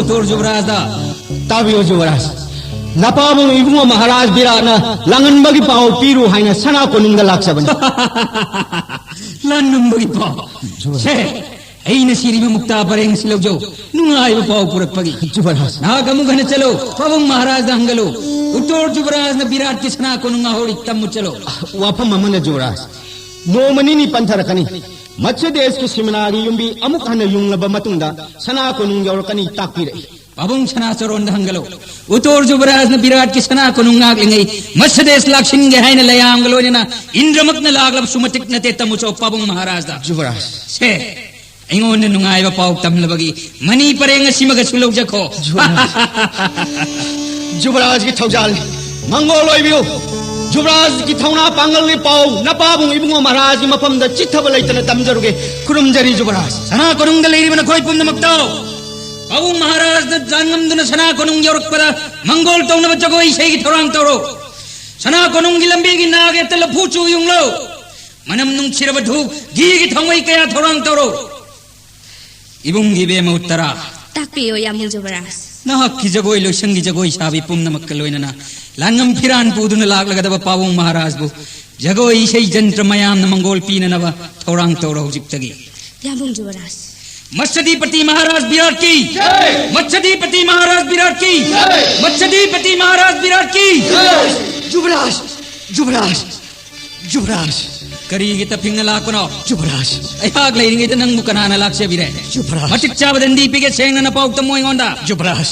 Utur Jubraj da tabiyo Jubraj napabu ibungo Maharaj Birana langan bagi pau piru haina sana koningda laksaban langan bagi pau se aina siri mukta pareng silogjo nungai pau purak pagi Jubraj na kamu gane chalo pabung Maharaj da hangalo Utur Jubraj na Virat ki sana konunga hori tammu chalo wapa mamana Jubraj no manini pantarakani Macha Desh ki seminari yumbi amuk hana yung laba matunda sana konung yaurkani takpire Pabung sana charon da hangalo Utur Jubraj na Virat ki sana konung ngak lingai Macha Desh lakshin ge haina layam galo na indramak na laglab sumatik na te tamu cho Pabung Maharaj da Jubraj se ingon na nungai ba pau tam labagi mani parenga simaga sulog jakho Jubraj ki thaujal mangoloi biu Jubraj ki thauna pangal ni pau napabung ibungo Maharaj ki mafam da chithaba leitana tamjaruge kurumjari Jubraj sana konung da leiri bana khoi pum namak tau Pabung Maharaj da jangam duna sana konung yorok pada mangol tau na bachagoi sei ki thorang toro sana konung gi lambi gi nage tel phuchu yung lo manam nung chiraba thu gi gi thongwai kaya thorang toro ibung gi be ma uttara takpiyo yamu Jubraj nahak ki jagoi lo sangi jagoi sabi pum namak kaloina na langam phiran puduna lag lagadaba Pabung Maharaj bu jagoi sei jantra mayam na mangol pina na ba thorang toro hujik tagi yamu Jubraj मत्स्यधिपति महाराज विराट की मत्स्यधिपति महाराज विराट की मत्स्यधिपति महाराज विराट की Jubraj Jubraj Jubraj करी के तपिंग न लाको ना Jubraj ay hag leiding ito nang mukana na laksa bire Jubraj matik chabadan di pige seng na napaw tamo ingonda Jubraj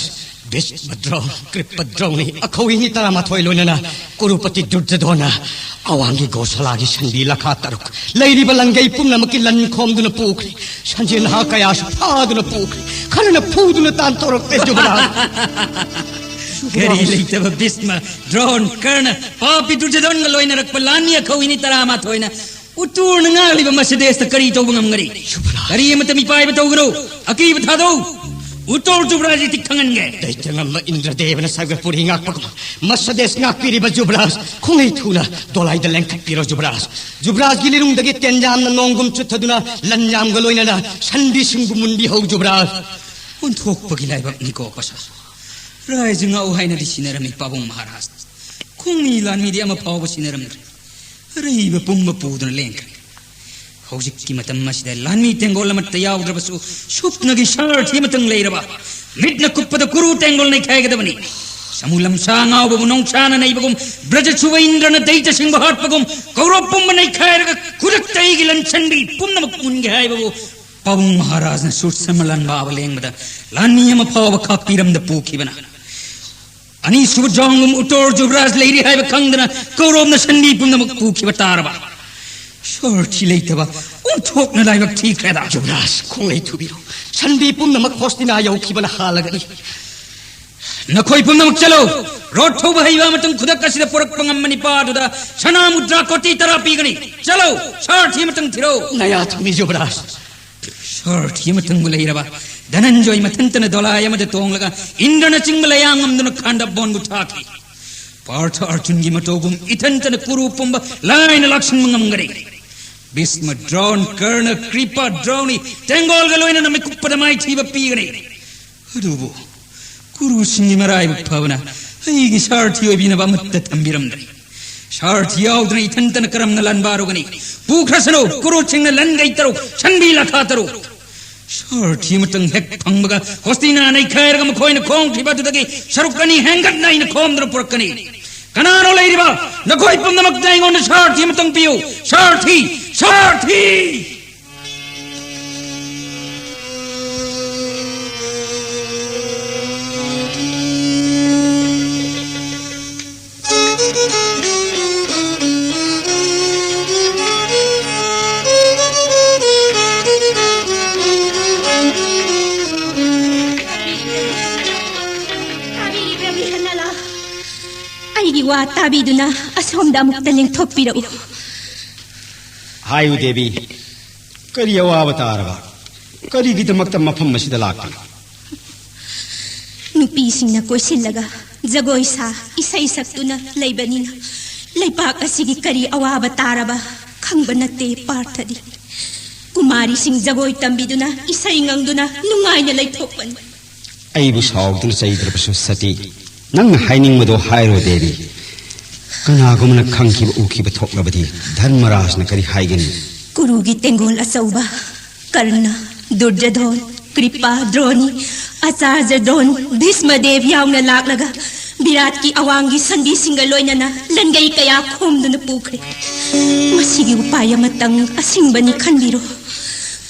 Bishmadro Kripadroni akawingi tarama thoy loina Kurupati Duryodhana awangi gosalagi sandi lakha taruk leiri balangai pumna makilan khomduna pukri sanjin ha kaya phaduna pukri khanana phuduna tan torok te Jubraj kari leita ba Bhisma Drona Karna papi Duryodhana loina rakpalani akawini tarama thoyna utur na ngali ba Matsyadesh kari to bangam ngari kari matami pai ba tawgro aki ba thado Utur Jubraj tikhangan ge Daitangam Indradevana sagapuri ngakpagum Matsyadesh ngakpiri ba Jubraj khungai thuna dolai da lengkak piro Jubraj Jubraj gilirung dagi tenjam na nongum chuthaduna lanjam galoina na sandi singbu mundi ho Jubraj unthok pagilai ba niko pasa rai jinga o haina di sinarami Pabung Maharaj khungi lan mi di ama paw ba sinaram rai ba pumma puduna lengka hojik ki matam masida lanmi tengol mat tayaw drabasu supna gi shar thi matang leiraba midna kuppada kuru tengol nei khaige dabani samulam sangaw bu nong chana nei bagum braja chuwa indrana deita singba hat bagum kaurab pum nei khairaga kurak tai gi lan chandi pumna mun gi hai babu Pabung Maharaj na sut samalan ba abaleng bada lanmi ama paw ba khapiram da pukhi bana ani subjangum Utur Jubraj leiri hai ba khangdana kaurab na chandi pumna pukhi bataraba Shorty later, unthok na lai bakti kada. Jubraj khungai thubiro sandi pumna mak hostina yauki bana halagani Nakoi pumna mak chalo rod tho bhaiwa matung khudak kasida porak pangam mani padu da sana mudra koti tarapi gani chalo Shorty matung thiro naya thumi Jubraj Shorty matung bulairaba Dhananjoy matantana dolaya made tonglaga Indrana chingbalayangam duna khanda bon buthaki Partha Arjun gi matogum itantana kuru pumba laina lakshman mangamgari Bhisma Drona Karna Kripa Droni tengol galoina na mikuppada mai thiba pigani adubu kuru singi marai bhavana aigi sarthi obina ba mutta tambiramdri sarthi yaudri itantana karam na lan barugani pukrasano kuru chingna lan gaitaro chanbi lakhataro sarthi matang hek phangbaga hostina nai khairga makhoina khong thiba dudagi sarukani hengat nai na khomdra purakani Kanano leiriba nakoi pumna makdai ngon sarthi matang piu sarthi Wa tabi duna asomda mukta lengthokpirau Hayu Devi kari awa avataraga kari gidamakta mafam masida lakta नुपीसिंगना कोइसिल्लगा Jagoi सा इसै सक्तुना लैबनिना लैपाक असिगी करी अवाबा ताराबा खंगबा नत्ते पार्थदी कुमारी सिंह जगोई तंबीदुना इसै ngang नुंगाइना लैथोकपन अइबु साउदुन सैद्रबसु सती नंग हाइनिंगमदो हाइरो देवी कनागुमना खंखिब उखिब थोकलबदी धर्मराजना करी हाइगनी कुरुगी तेंगोल असौबा कर्ण दुर्योधन कृपा द्रोणी आचार्य द्रोण भीष्मदेव यावना लाक्लगा विराट की अवांगी संधि सिंह लोइनना लनगई कया खोमदुना पुखरे मसिगी उपाय अमतंग असिंगबनी खनबिरो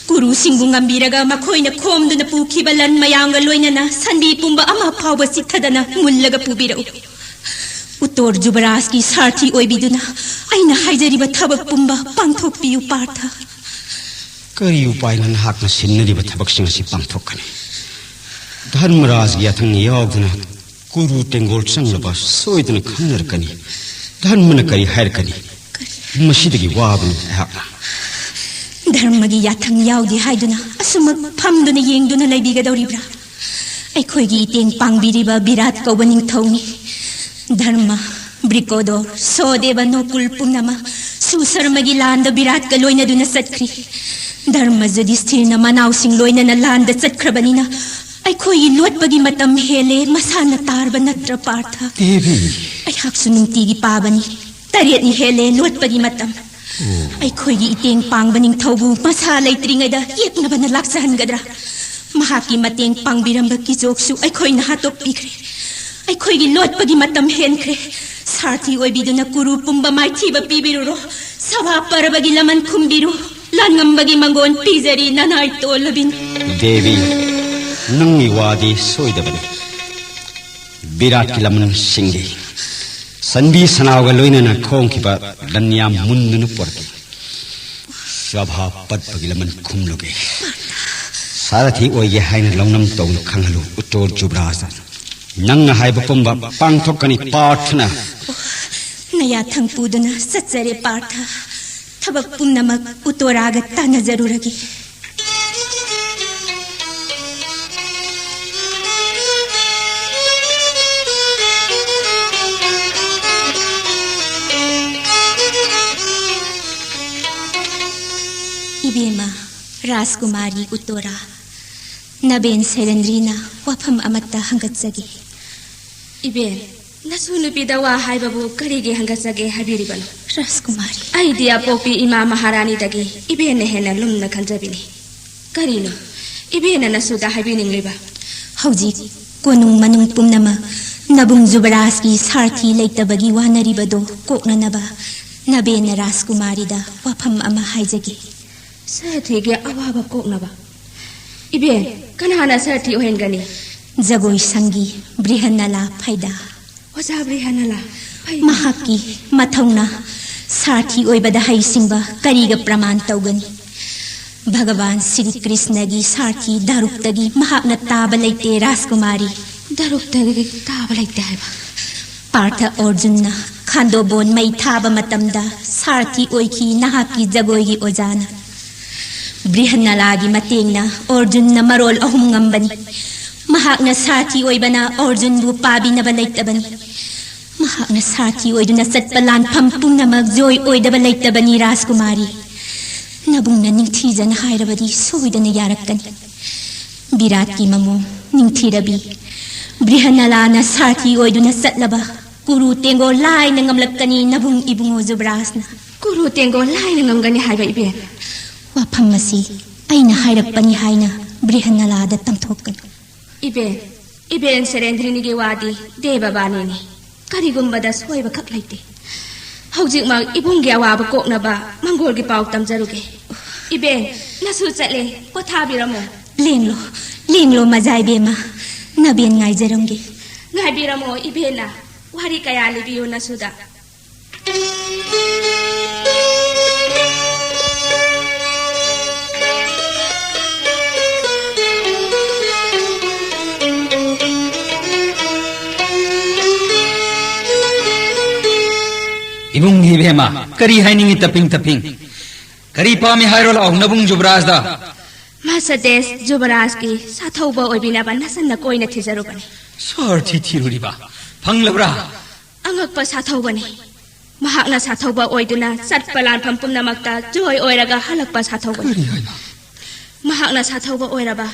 कुरु सिंगु ngambiraga makoina khomduna pukiba lan mayanga loinana sanbi pumba ama phawba sithadana mullaga pubirau उत्तर जुबराज की सारथी ओइबिदुना आइना हाइजरिबा थबक पुंबा पांथोकपियु पार्थ करी उपाय नन हाकना सिन्नरिबा थबक सिंगसी पांथोकने धर्मराज की अथंग यावदुना कुरु टेंगोल संगलबा सोइदुना खनरकनी धर्मना करी हायरकनी मसिदगी वाबनु हाकना धर्मगी याथंग यावदि हाइदुना असुमक फमदुना येंगदुना लैबिगदौरिब्रा अखोइगी इतेंग पांगबिरिबा विराट कौबा निंगथौनी धर्म ब्रिकोदोर सोदेव नोकुल पुंगनमा सुसरमगी लांद विराट का लोइनदुना सत्ख्री धर्म युधिष्ठिरना मनाउसिंग लोइनना लांद सत्ख्रबनिना अखोई लोटपगी मतम हेले मसाना तारबा नत्र पार्थ देवी अहाक्सु नुंतिगी पाबनी तरेतनी हेले लोटपगी मतम अखोई इतेंग पांगबनिंग थौबु मसा लैत्रिङैदा येक्नबना लाक्सहनगद्रा महाकी मतेंग पांगबिरंबा किजोकसु अखोइना हातोकपिख्रे अखोइगी लोटपगी मतम हेनख्रे सारथी ओइबिदुना कुरु पुंबा माइथीबा पिबिरुरो सभा परबगी लमन खुंबिरु लानगंबगी मंगोन पिजरी ननाइ तोलबिन देवी नंगी वादी सोइदबने विराट की लमन सिंगी संबी सनावगा लोइनना खोंखिबा लन्या मुन्नुनु पोरके सभा पदपगी लमन खुमलोगे सारथी ओइगे हाइना लौनम तौनु खंगलु उत्तर जुबराज नंग हाइबा पुंबा पांथोकनी पार्थना नया थंगपुदुना सत्सरे पार्थ थबक पुंनमक उतोरागा ताना जरूरगी इबेमा राजकुमारी उतोरा नबेन सेरेंद्रीना वफम अमत्ता हंगत्सगी इबेन नसुनुपीदा वा हाइबाबु करिगे हंगत्सगे हाबिरिबन राजकुमारी आइडिया पोपी इमा महारानी दगी इबेन हेना लुमना खंजबिनी करिनो इबेन नसुदा हाबिनिंगलिबा हौजी कोनुंग मनुंग पुंनमा नबुंग जुबराज की सारथी लैतबगी वानरिबदो कोकननबा नबेन राजकुमारीदा वफम अमा हाइजगी सारथीगे अवाबा कोकनबा इबेन कनाना सारथी ओहेनगनी जगोई संगी ब्रिहनला फायदा ओजा ब्रिहनला महाकी मथौना सारथी ओइबदा हाइसिंबा करिगा प्रमाण तौगनी भगवान श्री कृष्ण की सारथी दारुक्तगी महाकना ताबा लैते राजकुमारी दारुक्तगी ताबा लैते हाइबा पार्थ अर्जुनना खांदोबोन मै थाबा मतमदा सारथी ओइखी नहाकी जगोईगी ओजाना ब्रिहनलागी मतेंगना अर्जुनना मरोल अहुम ngambani महाकना सारथी ओइबना अर्जुनबु पाबिनबा लैतबनी महाकना सारथी ओइदुना सत्पलान फमपुंगनमक जोय ओइदबा लैतबनी राजकुमारी नबुंगना निंगथीजन हाइरबदी सोइदना यारक्कनी विराट की ममो निंगथीरबी ब्रिहनलाना सारथी ओइदुना सत्लबा कुरु तेंगो लाइना ngamlakkani नबुंग इबुंगो जुबरासना कुरु तेंगो लाइना ngamgani हाइबा इबेन वाफम मसी आइना हाइरक्पनी हाइना ब्रिहनलादा तमथोकन इबेन सेरेंद्रिनी के वादी देवबानी करिगुम्बदा सोइबा खक लैते हौजिक मा इबुंगे अवाबा कोकनबा मंगोल की पाउ तमजरुगे इबेन नसु चले पोथाबिरमो लेंगलो मजाई बेमा नबेन ngaइजरंगे ngaibiramo ibena wari kaya libiyo nasuda इबुंग हिबेमा करी हाइनिंग तपिंग करी पामी हाइरोल औ नबुंग जुबराज दा मसदेश जुबराज की साथौबा ओइबिनाबा नसन्ना कोइना थिजरुबने सारथी थिरुरिबा फंगलब्रा angakpa sathawbani mahakna sathawba oiduna satpa lanpham pumnamakta joy oiraga halakpa sathawbani mahakna sathawba oiraba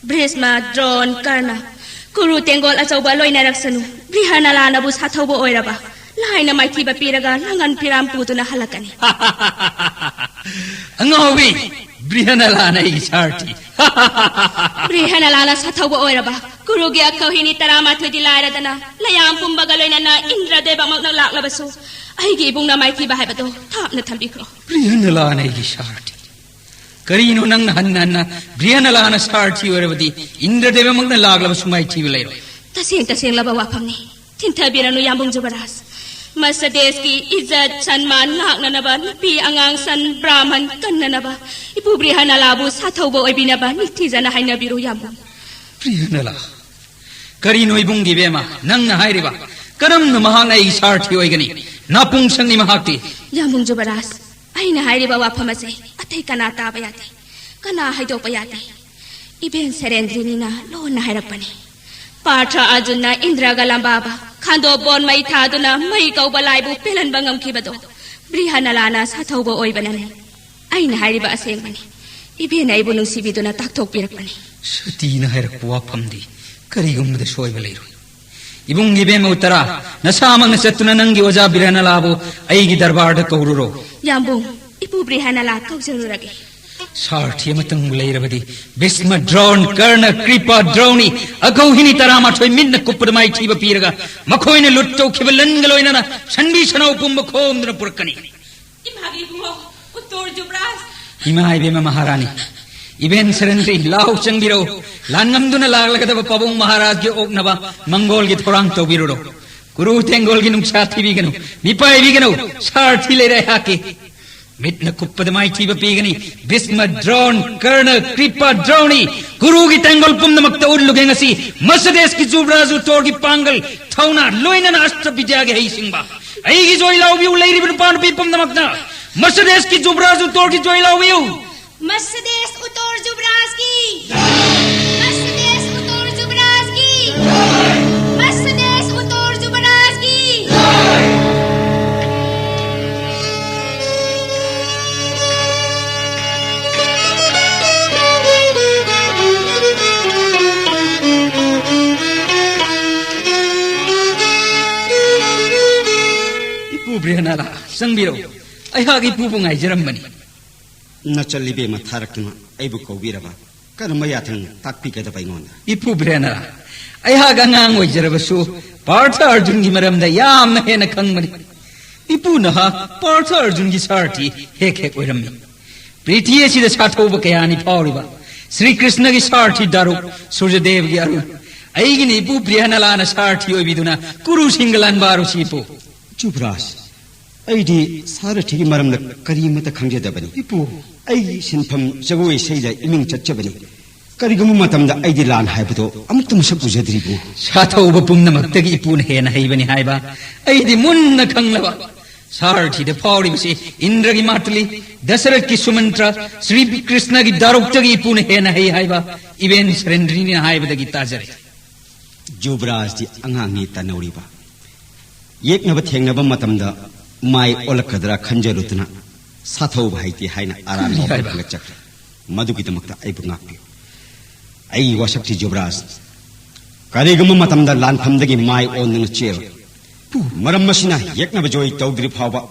brisma drone karna kuru tengol achauba loina raksanu brihana lana bu sathawba oiraba laina maithiba piraga langan piram putuna halakani angawi brihana lana isarti brihana lana sathawba oiraba Guru gi akauhini tarama thudi lairadana layam pumbaga loinana Indra deva makna laklabasu aigi ibungna maiti bahaibato thapna thambikro brihana na igi sarti karino nang hanna brihana na sarti oravadi Indra deva makna laklabasu maiti bilairo tasing laba wapamni tinthabiranu yambung jubaras Masades ki izzat sanman lakna naba napi angang san brahman kanna naba ipu brihana labu sathauba oibinaba nithizana haina biru yambung brihana Karino ibung gibema nang na hairiba karam na mahang ay sarthi oigani napung sang ni mahakti yambung jubaras ay na hairiba wapamase atay kanata bayate kana haido bayate iben serendrini na lo na hairakpani Partra Arjuna Indra galambaba khando bon mai thaduna mai kau balaibu pelan bangam kibado brihana lana sathauba oibanane ay na hairiba asengmani iben ay bunung sibiduna taktok pirakpani sati na hairakpu wapamdi karigumda soiba leiru ibung gibema utara nasamang nasatuna nangi waja brihana labo aigi darbarda kaururo yambung ipu brihana la kaujururage sarthi amatang leirabadi bisma drone karna kripa droni agauhini tarama thoi minna kuppadamai thiba piraga makhoine lutto khibalangaloi na sandi sanau pumba khomduna purkani imagi bungo uttor jubras imai bema maharani Iben serendri lau changbiro langamduna laglagadaba pabung maharaj ge oknaba mangol ge thorang tobiruro guru tengol ge nungsa thibiganu mipai biganu sarthi le rai haki mitna kuppadamai thiba pigani bisma drone karna kripa droni guru ge tengol pumnamakta ulluge ngasi masades ki jubraju tor gi pangal thauna loina na ashtra bidya ge heisingba ai gi joy lau bi uleiri bin pan pi pumnamakta masades ki jubraju tor gi joy lau bi Mercedes Utor Jubraski Mercedes Utor Jubraski Mercedes Utor Jubraski Ipu brihana la sangbiro ai hagi pu bungai jarambani Nachalibe matharakna aibu kobiraba karma yathang takpi kada paingonda ipu brena ai ha gangang oi jarabasu partha arjun gi maramda yamna hena khangmani ipu na ha partha arjun gi sarthi hek oirammi prithiye sida sathoba kayani phawriba Sri Krishna gi sarthi daru surjadev gi aru ai gi ni ipu brena la na sarthi oi biduna kuru singlan baru sipu Jubras aidi sarathi maramda karimata khangjadabani ipu ai sinpham jagoi seida iming chachabani karigum matamda aidi lan haibado amukta musak bujadribu sathoba pumnamakta gi ipun hena haibani haiba aidi munna khanglaba sarthi de phawri bisi Indra gi matli Dasarath ki sumantra Sri Krishna gi darukta gi ipun hena haiba iben serendri ni haibada gi tajare Jubras di angangi tanawriba yeknaba thengnaba matamda mai olakadra khanjarutna sathau bhaiti haina aram hobanga chakra maduki tamakta ai bungakpi ai wasakti Jubras karigum matamda lan thamdagi mai onning chel maram masina yekna bajoi tawdri phawba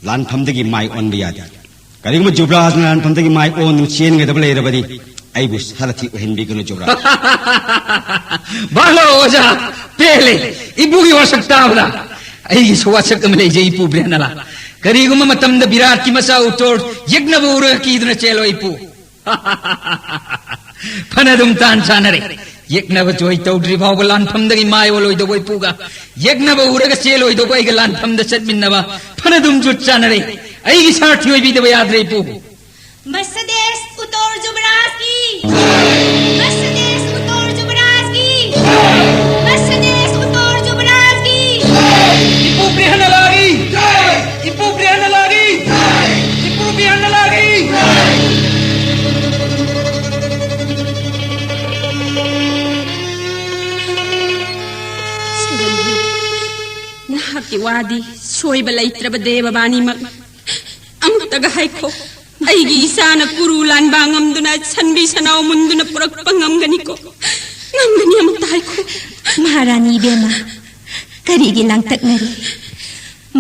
lan thamdagi mai on biyadi karigum Jubras lan thamdagi mai onning chen ngadabale rabadi ai bu halathi henbi gunu Jubras balo oja pele ibugi wasakta bla ai suwasak amle je ipu brenala kariguma matamda virat ki masa utor yagna bura ki idna chelo ipu panadum tan chanare yagna ba joy tawdri bawlan phamdagi mai woloi do boi puga yagna ba ura ga chelo do boi ga lan phamda chatminna ba panadum jut chanare ai gi sarthi oi bi de yad re ipu Mercedes Utor Jubraski Mercedes Utor Jubraski Mercedes Utor Jubraski ipu brihana lagi ipu brihana lagi ipu brihana lagi की वादी सोइबा लैत्रब देवबानीमक अमुक्तगा हाइखो अइगी इसाना कुरु लानबा ngamduna sanbi sanau munduna purakpa ngamganiko ngamgani amuक्ता हाइखो महारानी बेमा करिगी लांगतकनरी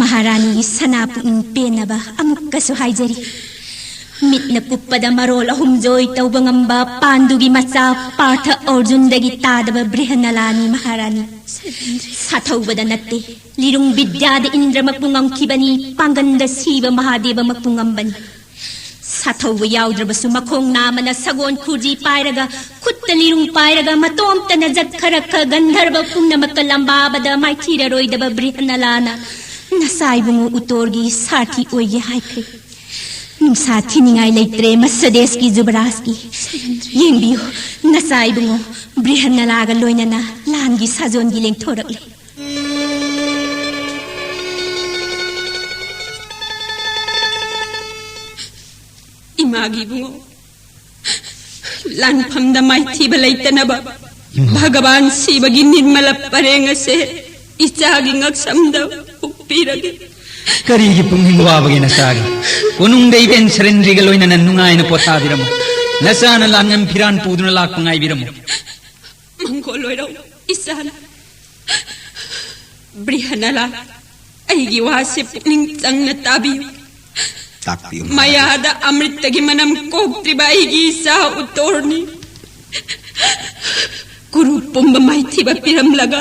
महारानी सनापुन पेनबा अमुक्कसु हाइजरी मिटना कुप्पदा मरोल अहुमजोय तौबा ngamba पांडुगी मचा पार्थ अर्जुनदगी तादबा बृहन्नलानी महारानी साथौबदा नत्ते लिरुंग विद्याद इंद्रमकपु ngamखिबनी पांगंदा सीबा महादेवमकपु ngambani साथौबा याउद्रबसु मखोंग नामना सगोन खुजी पायरगा खुत्ता लिरुंग पायरगा मतोमतना जत्खरख गंधर्व पुंगनमक लंबाबदा माइथिररोयदबा बृहन्नलाना नसाइबुंगु उतोरगी साथी ओये हाइखै साथी निगाई लेत्रे मसदेश की जुबराज की येंबियो नसाइबुंगो बृहन्नलागा लोइनना लानगी साजोनगी लेंथोरकले इमागी बुंगो लानफमदा माइथीबा लेतनबा भगवान शिवगी निर्मल परेंगसे इचागी ngaksamda upiragi करीगी पुंगिंग वाबगे नसागी कोनुंग देवेन सरेंद्रीगा लोइनना नुंगायना पोथाबिरम नसाना लांगम फिरान पुदुना लाक पंगाइबिरम मंगो लोइरो इसान बृहन्नला अइगी वासे पुनिंग चंगना ताबियो मयादा अमृतगी मनम कोक्त्रिबा अइगी सा उतोरनी कुरु पुंब माइथीबा पिरम लगा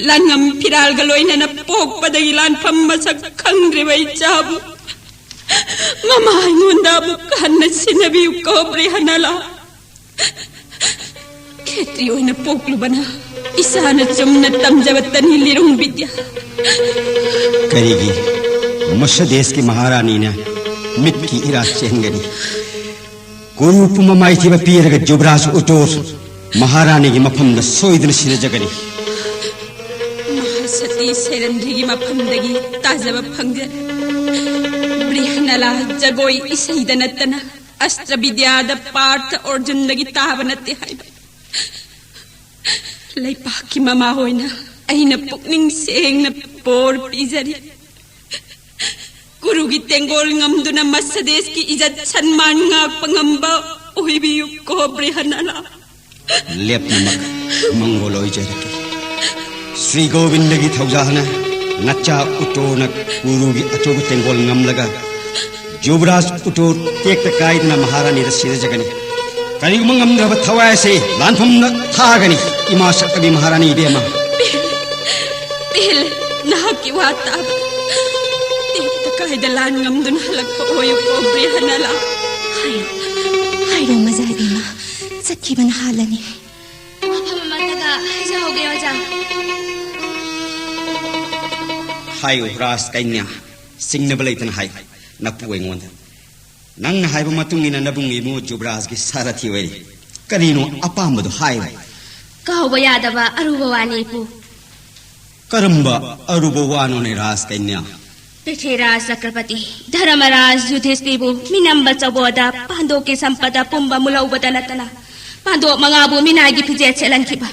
लांगम फिराल गलोइनना पोकपदगी लानफम मसक खंग्रिबै चाबु ममा आइंगोंदा बुकहन्ना सिनबियु को बृहन्नला खेत्री ओइना पोकलुबना इसाना चुमना तमजबतनी लिरुंग विद्या करीगी मसदेश की महारानी ने मित की इरा चेंगनी कुरुपुम माइथीबा पीरगा जुबराज उतोर महारानी की मफम न सोइदन सिरजगनी सती सेरंद्रीगी मफमदगी ताजब फंगजर बृहन्नला जगोई इसैदा नत्तना अस्त्र विद्याद पार्थ अर्जुनदगी ताबा नत्ते हाइबा लैपाकी ममा होइना अइना पुकनिंग सेंगना पोर पिजरी गुरुगी तेंगोल ngamduna मसदेश की इज्जत सम्मान ngakpa ngamba ओइबियु को बृहन्नला लेपनमक मंगोलोय जरके श्री गोविंद की थौजाहना नच्चा उटोन गुरुगी अचोब तेंगोल ngamlaga जुबराज उटो तेक कायदना महारानी रसिर जगनी करी मंगमद्रब थवाय से लानफम थागनी इमा सकबी महारानी बेमा पेल ना की वाता तेक कायदा लान ngamdun halak ओयो को बृहन्नला हाय रो मजा बेमा सखीबन हालनी मफम मतगा जाओगे वजा हाय रास कन्या सिंगनबलेतन हाय नपुएंगोंद नंग हायब मतुंगिना नबुंगी मो जुबराज की सारथी वरी करीनो अपामदो हाय कहबो यादबा अरुबो वानीपु करंबा अरुबो वानोने रास कन्या पृथ्वीराज चक्रवर्ती धर्मराज युधिष्ठिरबु मिनंब चबोदा पांडो की संपदा पुंबा मुलौबदा नतना पांडो मंगाबु मिनागी फिजे चलनखिबा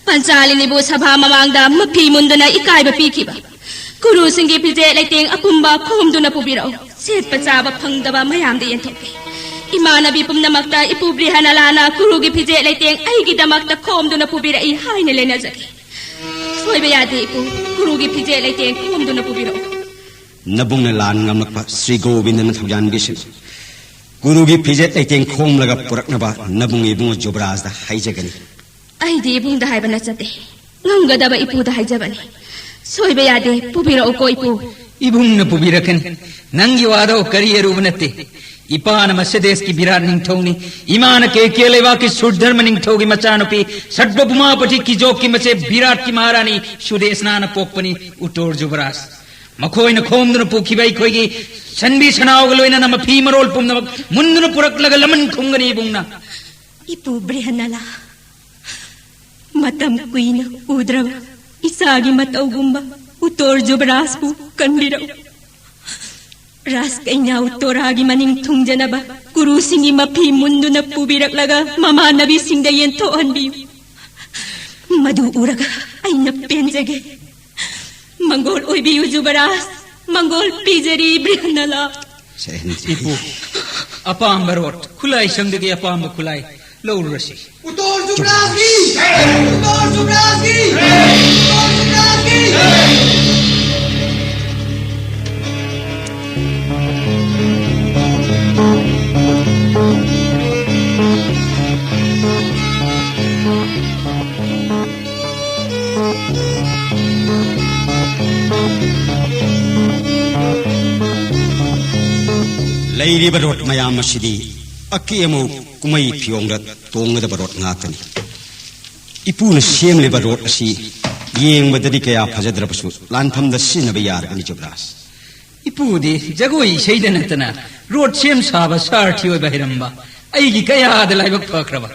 पंचालिनीबु सभा ममांगदा मफी मुंदना इकायबा पीखिबा गुरु सिंगी फिजे लेतेंग अपुंबा खोमदुना पुबिराउ सेट पचाबा फंगदबा मयामदे यंथोके इमानबी पुमनमक्ता इपु बृहन्नलाना गुरुगी फिजे लेतेंग अइगी दमक्ता खोमदुना पुबिराई हाइने लेनाजगे सोइबा यादे इपु गुरुगी फिजे लेतेंग खोमदुना पुबिराउ नबुंग लान ngamlakpa श्री गोविंद न थौजान बिसिन गुरुगी फिजे लेतेंग खोमलगा पुरकनबा नबुंग इबुंग जुबराज दा हाइजगनी अइदी इबुंग दा हाइबा नचते ngamgadaba इपु दा हाइजबनी सोइबा यादे पुबिराउ को इपु इबुंग न पुबिरकन नंगी वादो करियरु बनते इपान मसदेश की बिराट निंगथौनी इमान के केलेवा की सुधर्म निंगथौगी मचानुपी सड्बुमापटी की जोक की मचे बिराट की महारानी सुदेशनान पोकपनी उटोर जुबराज मखोइन खोमदुन पुखिबै खोगी सनबी सनावगलोइन नम फीमरोल पुमन मुंदुन पुरकलग लमन खुंगनी इबुंगना इपु बृहन्नला मतम कुइन उद्रव इसागी मतौगुंबा उतोर जुबराजपु कनबिरौ रास कन्या उतोरागी मनिंग थुंगजनबा गुरु सिंगी मफी मुंदुना पुबिरकलगा ममा नबी सिंग दा येंथोहनबियु मधु उरगा अइना पेंजगे Manggol oibiyu Jubaras. Manggol pijari Brihanala. Ipu, apam barot, kulai sangdagi apam kulai, laur rasi. Utor Jubraski! Utor Jubraski! Utor Jubraski! Lady Barot Mayama Shidi, Akiamo Kumai Pyonga, Tonga the Barot Natani. Ipun Shame Barot Shi, Ying with the Dikaya Pajadrapasu, land from the sin of a yard and Jobras. Ipudi, Jagoi, Shaidanatana, Road Shame Saba, Sartio Bahiramba, Aigi Kaya, the live of Pakrava,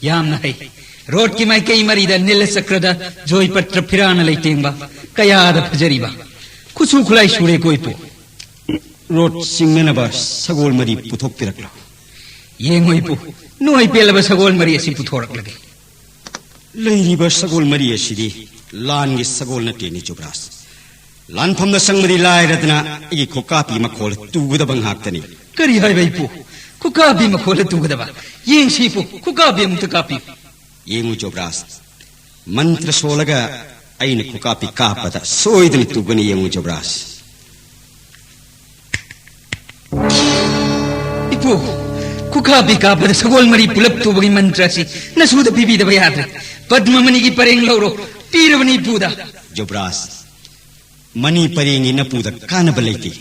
Yamnai, Road Kimai Marida, Nilla Sakrada, Joy Patra Pirana Laitimba, Kaya the Pajariba, Kusukulai Shure Goipo. Road Singmenaba, Sagol Mari Putok Pirakla. Yengoipu, no I pelaba Sagol Maria Siputorak. Lady Sagol Maria Shidi, Lan is Sagol Natini Jobras. Lan from the Sangmari Lai Ratana, Ikokapi Makol, two with a Banghatani. Kari Haipu, Kukabi Makola Tugadaba, Yen Sipu, Kukabi Mutakapi. Yengu Jobras. Mantra Solaga, Ain Kukapi Kapata, so it to Guni Yengu Jobras. Ipu, Kukabi Kapa, the Sagol Mari Pulap to Mantrasi, Nasu the Bibi the Bayadre, Padmamani Pareng Loro, Tiravani Buddha. Jobras. Money paring in a Puda, Canabalati.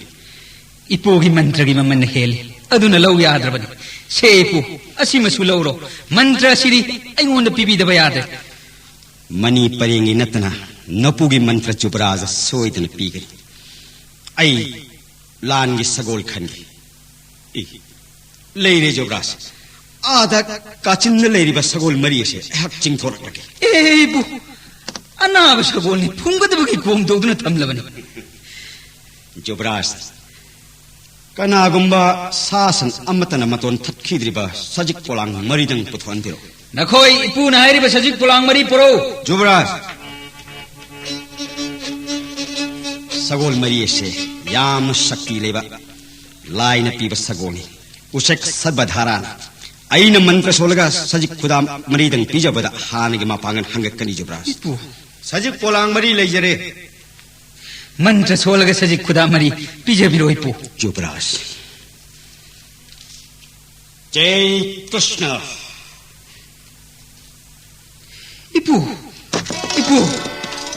Ipogi Mantragi Manahel, Aduna Low Yadravani, Sepu, Asimasuloro, Mantra City, I want the Bibi the Bayadre. Money paring in Natana, no Pugi Mantra Jobras, so it in a pig. I Lan is Sagol Kandi. Lady Jobras. Ah, that catching the lady was Sagol Maria, hatching for it. Ebu Anna was Sagoli, Punga the Buki Pum to the Tamlavan. Jobras. Kanagumba, Sasan, Amatana Maton, Kidriba, Sajik Polang, Maridan Putuantero. Nakoi, Puna, Hariba Sajik Polang Mari Poro. Jobras. Sagol Maria, Yam Shakti Leva. Line of people Sagoni. Ushek Sabadharana. Aina Mantra Solaga, Sajik Kudam, Maridan Pija, but Hanigama Pang and Hangakani Jobras. Sajik Polang Mari Legere. Mantra Solaga Sajik Kudamari, Pija Biroipu. Jobras. Jai Krishna. Ipu,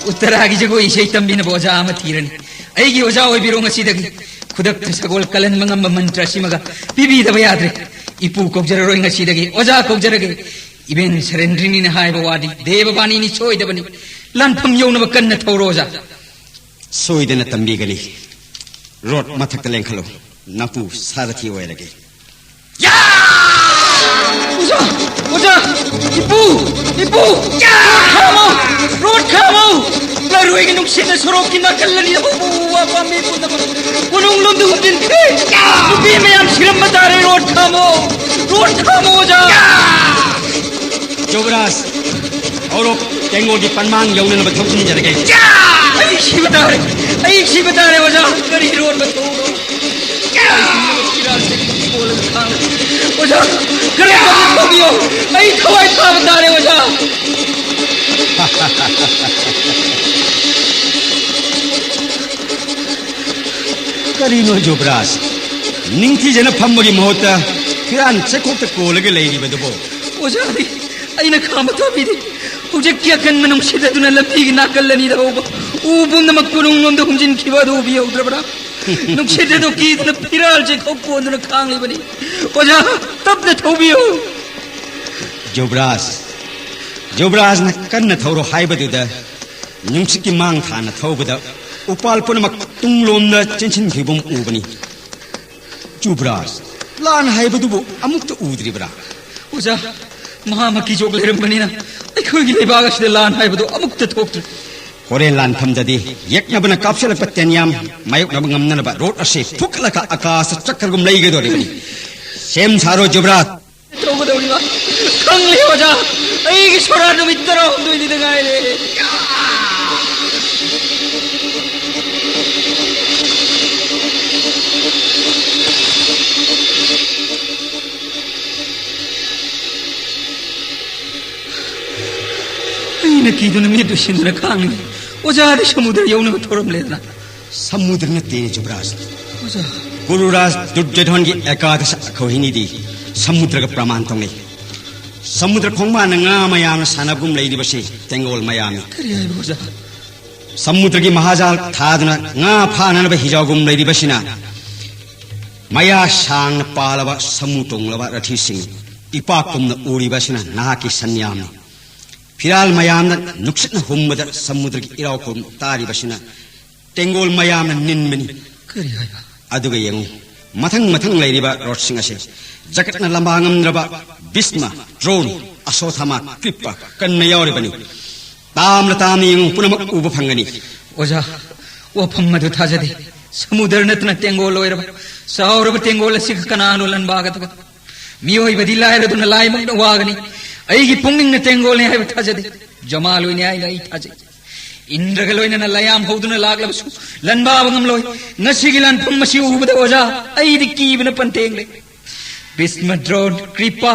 Uttaragi Jago is Shaitam Bina Boja Amatiran. Aigi Oja Birunga Sidaki. Kudak Sagol Kalan Mangamba Mantra Simaga, Bibi the Bayadre, Ipu Kokjaroing a Sidagi, Oja Kokjaragi, even surrendering in a high body, Devabani Choi Devani, Lampam Yonavakan Torosa. So it in a Tambigani. Rot Matakalenko, Napu, Sarati Wedagi. Oja, Ipu, Kamo, Road Kamo, Laruing and Uxin, Sorokin, Nakalani, Unung Lundu, Bime and Shiramatari, Road Kamo, Jobras. Oro, Tango di Panman, Yonan of a Tosin again. I Shibatare was out very road, but was out. I quite thought that it was out. Carino Jobras. Ninki and a Pamori Mota, Kiran Sekok the Kolega lady with the boat. Was I in a Kamatobi? Ujakiakan Manum Shida to Lapig Nakalani over. Ubun the Makurung on the Hunjin Kivado Bio Drabra. No Shida to Keith the Piral Jacopo and the Kangli. Was I top the Tobio? Jobras. Jobras Nakanatoro Hybrid, Numsiki Mankan, a Tobida, Upal Punamak Tunglom, Chinchin Kibum Ubani. Jubras. Lan Hybridu, Amuk to Udribra. Was I Mahamaki Jogler Manina? I couldn't give us the land I would amok the talk to. Korean land from the day, Yaknabana capsule of Pateniam, my Nabanga wrote a shape, Pukalaka, Akas, Chakagum Lagado. Same Saro Jubrat. Kangli Oja, I shot with the road doing the guy. ꯑꯩꯅ ꯀꯤꯗꯨꯅ ꯃꯤꯠ ꯎꯏꯁꯤꯟꯗꯨꯅ ꯈꯥꯡꯉꯤ ꯑꯣꯖꯥꯗꯤ ꯁꯃꯨꯗ꯭ꯔ ꯌꯧꯅꯕ ꯊꯧꯔꯝꯂꯦꯗꯅ समुद्र नते जुबराज ꯑꯣꯖꯥ गुरुराज दुर्योधन की एकादश अखोहिनी दी समुद्र का प्रमाण तौने समुद्र खोंगमा नंगा मयाम सानबुम लेदिबसे तेंगोल मयाम ꯀꯔꯤ ꯍꯥꯏꯕ ꯑꯣꯖꯥ समुद्र की महाजाल थादना nga फाननब हिजागुम लेदिबसिना मया सांग पालबा समुतोंगलबा रथि सिंह इपाकुमना उरिबसिना नाकी सन्याम फिराल मयामना नुक्सना हुम्मदा समुद्र की इरावकुम तारिबसिना तेंगोल मयामना निन्मनि ꯀꯔꯤ ꯍꯥꯏꯕ अदुगा यंगु मथंग मथंग लेरिबा रोडसिंग असे जगतना लंबांगमद्रबा भीष्म द्रोण अश्वत्थामा कृपा कन्न यावरिबनि तामना तामनि यंगु पुनमक उब फंगनि ꯑꯣꯖꯥ ꯋꯥꯐꯝ ꯑꯗꯨ ꯊꯥꯖꯗꯦ ꯁꯃꯨꯗ꯭ꯔ ꯅꯠꯇꯅ ꯇꯦꯡꯒꯣꯜ ꯑꯣꯏꯔꯕ ꯆꯥꯎꯔꯕ ꯇꯦꯡꯒꯣꯜ ꯑꯁꯤꯒ ꯀꯅꯥꯅꯣ ꯂꯥꯟꯕꯥꯒꯗꯕ ꯃꯤꯑꯣꯏꯕꯗꯤ ꯂꯥꯏꯔꯗꯨꯅ ꯂꯥꯏꯃꯛꯅ ꯋꯥꯒꯅꯤ ꯑꯩꯒꯤ ꯄꯨꯛꯅꯤꯡꯅ ꯇꯦꯡꯒꯣꯜꯅꯤ ꯍꯥꯏꯕ ꯊꯥꯖꯗꯦ ꯖꯃꯥꯜ ꯑꯣꯏꯅꯤ ꯍꯥꯏꯅ ꯑꯩ ꯊꯥꯖꯩ इंद्रग लोइनना लयाम हौदुना लागलबसु लनबाब ngамloi ngasigi lanpham masi ubada oja aidi kibna pantengle Bhishma Drona कृपा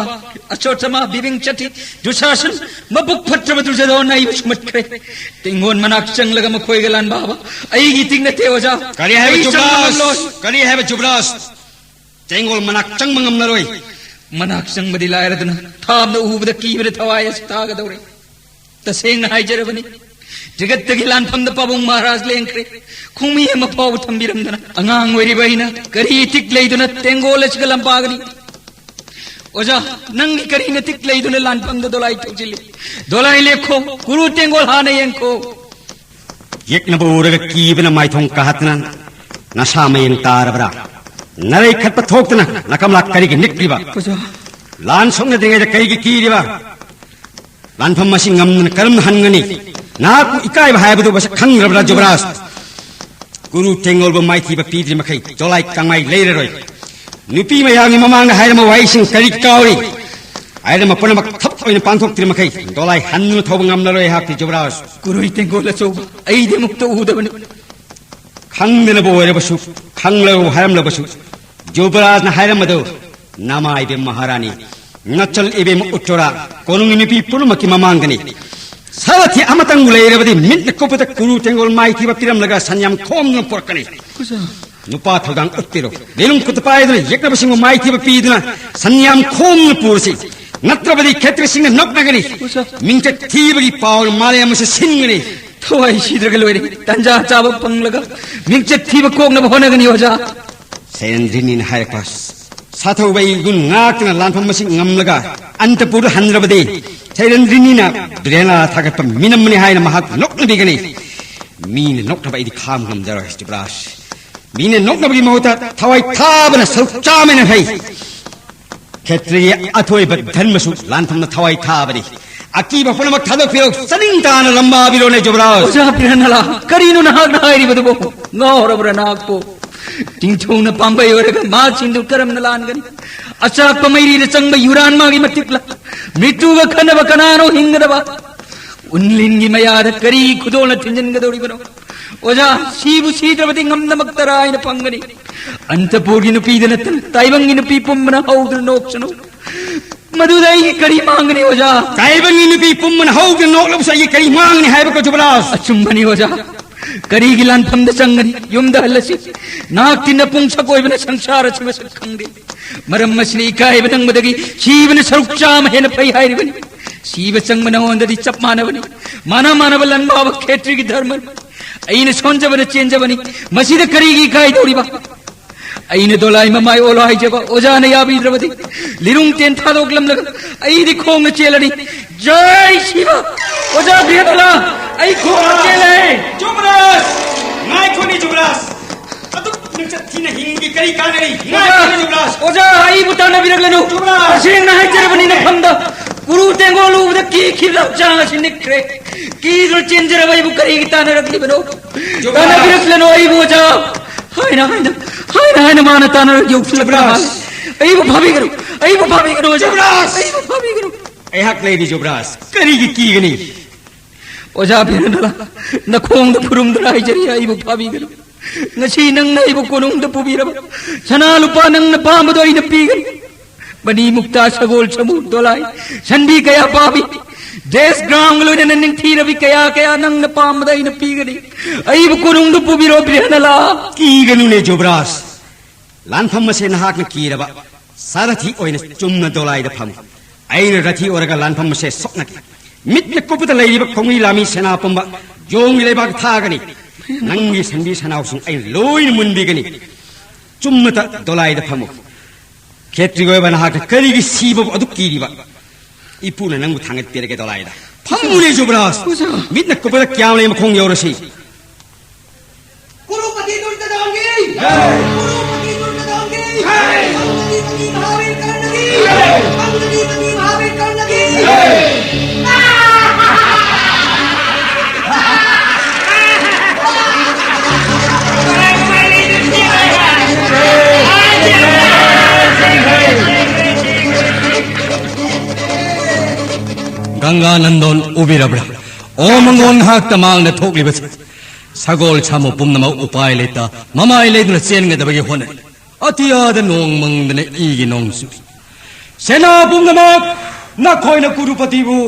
अचोटमा बिबिंग चटी दुशासन मबुक फत्रब दुर्योधन आई सुमत्रे तिंगोन मनाक चंगलग मखोय गलान बाबा अईगी तिंग नते ओजा करी है जुबरास तेंगोल मनाक चंग मंगम नरोय मनाक चंग बदि लायरदना थाबना उबद कीबद थवाय तागदौरे तसेंग हाइजरबनी जगत्तगी लानफमद पाबुंग महाराज लेंख्रे खुमी मफाव थंबिरमदना अंगांग ओइरिबैना करी तिक लेदुना तेंगोल असगलम पागनी ओजा नंगी करी न तिक लेदुना लानफमद दोलाई तोजिले दोलाई लेखो गुरु तेंगोल हाने यंको यकन बोरग कीबना माइथों कहतना नशा मयंग तारबरा नरे खत थोक्तना नकमला करी के निकलिबा ओजा लान सोंग देगे कई की कीरिबा लानफम मसी ngमन करम हनगनी नाकु इकाय भाइबदु बस खंग्रबरा जुबरास गुरु तेंगोल ब माइथि ब पीद्रि मखै जोलाई कांगाई लेररोय नुपी मयागी ममांग हायरम वाइसिंग करी कावरी आयरम पुनम थप ओइन पांथोक्त्रि मखै जोलाई हन्नु थोब ngमनरोय हाक्ति जुबरास गुरु तेंगोल चौ अईदे मुक्त उदबन खंगन बोयरबसु खंगलो हायरमलबसु जुबरास न हायरमदो नामाय बे महारानी नचल एबे उच्चोरा कोनुंगी नुपी पुनमकी ममांगनी सावथि अमतंग लेरबदि मिट कोपत गुरु तेंगोल माइथि बपिरम लगा सन्याम खोम न पोरकनी नुपा थगांग उत्तिरो लेलुंग कुतपायदन यकनबसिंग माइथि बपीदना सन्याम खोम न पुरसि नत्रबदि खेत्रसिंग नोकनगनी मिंट थीबगी पावर मालयम से सिंगनी थोई सीद्रग लोइरे तंजा चाब पंगलगा मिंट थीब कोगन होनगनी ओजा सेंद्रिनिन हायपास साथौ बै गुन नाकना लानफम मसिंग ngमलगा अंतपुर हनरबदि सेंद्रिनिना द्रेना थागत मिनमनि हायना महाक नोकनबिगनी मीन नोकनबैदि खाम ngमजर जुबरास मीन नोकनबगी महोता थवाई थाबना सौचामेन है क्षेत्रीय अथोय धर्मसु लानफमना थवाई थाबनि अकीब पुनमक थादो फिरो सनिंतान लंबा बिरोने जुबरास ओजा पिरनला करीनु नाग नायरिबदबो ngawrabra nakpo tingthौना पांबै ओरगा मा चिंदु करम नलानगनी अचाक पमैरी रे चंगब युरान मागी मतिकला मृत्युग खनब कनानो हिंगदबा उनलिंगी मयाद करी खुदोन थिंजनगदोरिबनो ओजा सीबु सीद्रबदि ngमनमक्तरायन पंगनी अंतपुरगी नुपीदनतन ताइबंगी नुपी पुम्मना हौद्र नोक्सनो मधुदाई करी मांगनी ओजा ताइबंगी नुपी पुम्मना हौद्र नोक्लबसई करी मांगनी हायबको जुबरास अचुंबनी ओजा करी गिलान फमद चंगनी युमद हलसी नाक तिन पुंगछ कोइबन संसार छिव खंगे मरम मसनी इकाय बदंगबदगी सीबन सरुचाम हेन पै हायरिबनी सीब चंगमन होंददी चप मानवनी माना मानव लनबाव खेत्री की धर्म अइन सोंजबन चेंजबनी मसीद करीगी काय दोरिबा अइन दोलाई ममाय ओलो हाइजबा ओजान याबी द्रवदी लिरुंग तेन थादोगलम लग अईदि खोंग चेलनी जय शिव ओजा बिहतला आई खोंग चेले जुबरास नाय खोनी जुबरास अदुक निचथिन हिंगी करी कानरी नाय खोनी जुबरास ओजा आई बुताना बिरगलेनु असिंग ना हाइजरबनी न फंदा गुरु तेंगोलु उद की खिरब चांग सिनिक्रे की रो चेंजर वई बुकरी ताना रगली बनो ताना बिरगलेनु आई बोजा हायना हायना हायना हायना माना ताना युक्सल ब्रास आई वो भाभी करो जुबरास आई वो भाभी करो ऐहक लेदी जुबरास करी की गनी ओजा बिरनला नखोंद खुरुमदुना हाइजरी आइबु फाबिगनु ngasi nang na ibu kunung da pubira sana lupa nang na pamado ay napigan bani mukta sagol samu dolay sandi kaya pabi des ground lo na nang thira bi kaya nang na pamado ay napigan ay ibu kunung da pubiro bihanala ki ganu ne Jobras lan pham se na hak na ki ra ba sarathi oina chumna dolai da pham ai rathi oraga lan pham se sokna ki mit ne koputa lai ba khongi lami sena pamba jong le ba tha gani nangi sandi sanau sung ai loin mun bigani chumata dolai da phamu khetri goy bana hak kari gi sibo adu kiri ba ipuna nang thangat tere ke dolai da phamu ne Jobras mit na koputa kyam le ma khong yorasi Kurupati Duryodhan ki jai Kurupati Duryodhan ki jai Angadi Mahavir Karna ki jai Angadi Mahavir Karna ki jai Ganga Nandon ubirabra omangon hak tamang na thokli bas sagol chamo pumnama upay leta mamay ledna sen nga dabagi hone atiya da nong mang na igi nong su sena pumnama na koy na kurupati bu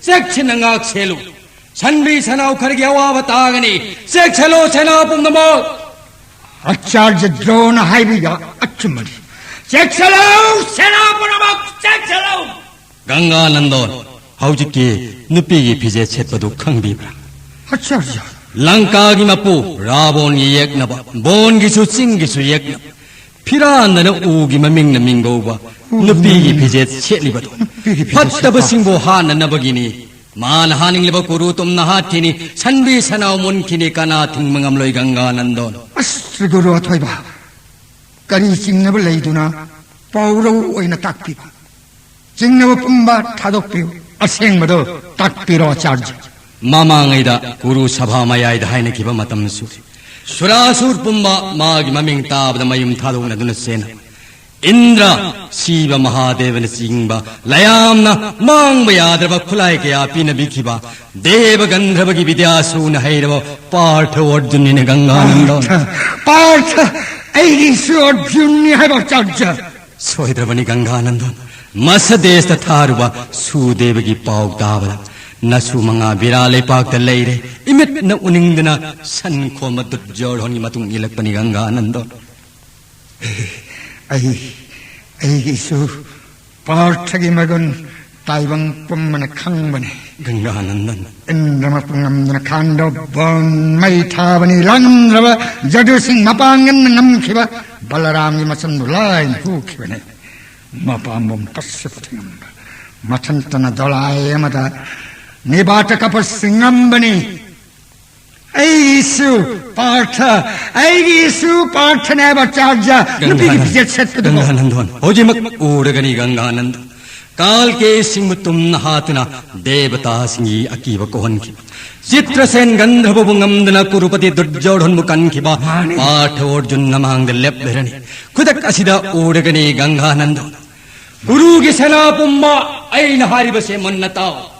sek chinangak selu sanbi sanau khargi awa batagani sek chalo sena pumnama Acharya Drona haibiga achumari sek chalo sena pumnama sek chalo Ganga Nandon hauji nupi gi phije chetpadu khangbibra Acharya Lanka gi mapu Rabon gi yekna ba bon gi su sing gi su yekna phira na u gi maming na mingo ba nupi gi phije chetliba phatta ba singbo han na bagini man haning leba kuru tum na hathini sanbi sanau mon kini kana thingmangam loi Ganga Nandon Astri Guru Athoiba Kari Singnaba Laiduna Pauro oina takpiba Singnaba Pumba Thadokpiu Asengmado takpiro Acharya Mamangaida Guru Sabha Mayai haina kiba matam su Surasur Pumba magi maming tabda mayum thadona duna sena Indra Shiva Mahadevana Singba Layamna Mangba Yadraba Kulai Kaya Pina Bikiba Deva Gandhava Vidyasu Nahairava Partha Arjuna Ganga Nandon Partha Aigisu Arjuna Haiba Acharya Sohidravani Ganga Nandon Masadesta Tharuba Sudevagi Pau Davada Nasu Manga Virale Pak the Lady Imit na Uningdana San Koma Jorhoni Matung Ilakpani Ganga Nandon Aigisu Partha Gimagun Taibang Pumana Kangbani Ganga Nandon Indrama Pungamdana Kando Bon Maitavani Landrava Jadu Singh Mapangan Namkiba Balarami Masandulai Hukibane Mapambum Pasipatangamba Matantana Dolai Amata Nibata Kapas Singambani Aigisu Partha Neva Acharya Ganga Nandon Ojimak Uragani Ganga Nandon Kal ke Singmutum Nahatana Devata Singi Akiva Kohanki Chitra Sen Gandhava Bungamdana Kurupati Durjodhan Mukankiba Partha Arjun Namang the Lepberani Kudak Asida Uragani Ganga Nandon Guru Gisana Pumba Aina Haribase Mannatao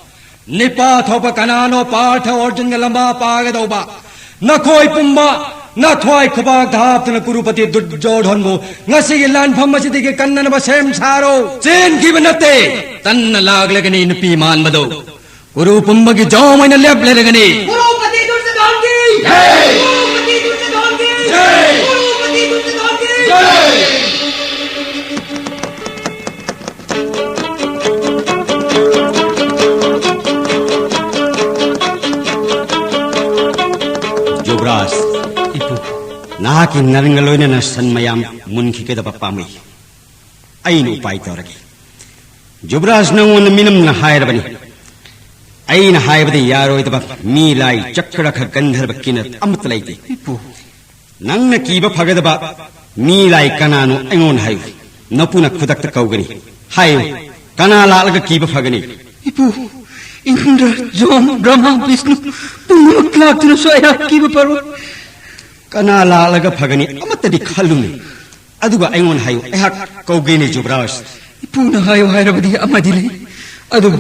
Nipa Thopa Kanano Partha Arjun Lamba Pagadoba Nakoi Pumba Nathoi Kubak Dhaptana Kurupati Durjodhanmu Ngasi Lan Phamasidi Kanana Basem Saro Chen Gibanate Tanna Laglagani Nupi Man Mado Guru Pumba ki Jomana Lepleragani Kurupati Duryodhan ki jai Kurupati Duryodhan ki jai Kurupati Duryodhan ki jai Jobras Ipu Nahaki Narangaloina na San Mayam Munki Keda Papami Ainu Pai Toraki Jobras no one minimum na higher bani Aina high the Yaro the me like Chakraka Gandharba Kinat Amtlaiti Ipu Nanga Kiba Pagadaba me like Kanano Angon High Napuna Kudak Kogani High Kanala like a Kiba Pagani Ipu Indra John Brahma Vishnu Pumma Klakna Soya Kiba Paru Kanala like a Pagani Amatadi Kalumi Aduba Angon High Ehak Kogani Jobras Ipuna Hayo Hairabadi Amadili Adu